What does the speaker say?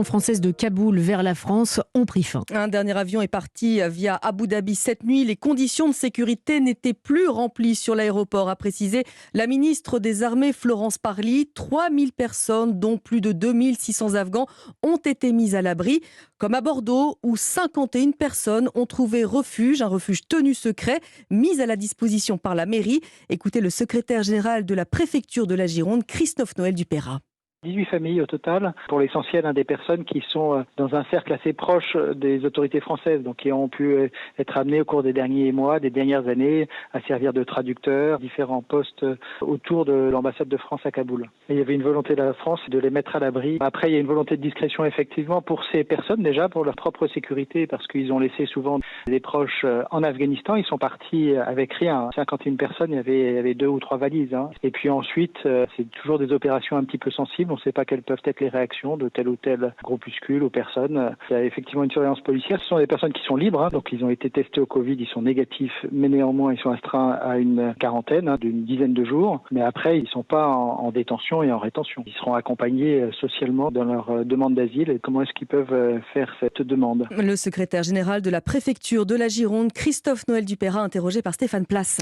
Française de Kaboul vers la France ont pris fin. Un dernier avion est parti via Abu Dhabi cette nuit. Les conditions de sécurité n'étaient plus remplies sur l'aéroport, a précisé la ministre des Armées Florence Parly. 3000 personnes, dont plus de 2600 Afghans, ont été mises à l'abri. Comme à Bordeaux, où 51 personnes ont trouvé refuge, un refuge tenu secret, mis à la disposition par la mairie. Écoutez le secrétaire général de la préfecture de la Gironde, Christophe Noël Dupeyrat. 18 familles au total, pour l'essentiel des personnes qui sont dans un cercle assez proche des autorités françaises, donc qui ont pu être amenées au cours des derniers mois, des dernières années, à servir de traducteurs, différents postes autour de l'ambassade de France à Kaboul. Et il y avait une volonté de la France de les mettre à l'abri. Après, il y a une volonté de discrétion effectivement pour ces personnes déjà, pour leur propre sécurité, parce qu'ils ont laissé souvent des proches en Afghanistan. Ils sont partis avec rien. 51 personnes, il y avait 2 ou 3 valises. Et puis ensuite, c'est toujours des opérations un petit peu sensibles. On ne sait pas quelles peuvent être les réactions de tel ou tel groupuscule ou personne. Il y a effectivement une surveillance policière. Ce sont des personnes qui sont libres, donc ils ont été testés au Covid, ils sont négatifs, mais néanmoins ils sont astreints à une quarantaine d'une dizaine de jours. Mais après, ils ne sont pas en détention et en rétention. Ils seront accompagnés socialement dans leur demande d'asile et comment est-ce qu'ils peuvent faire cette demande. Le secrétaire général de la préfecture de la Gironde, Christophe Noël Dupeyrat, interrogé par Stéphane Place.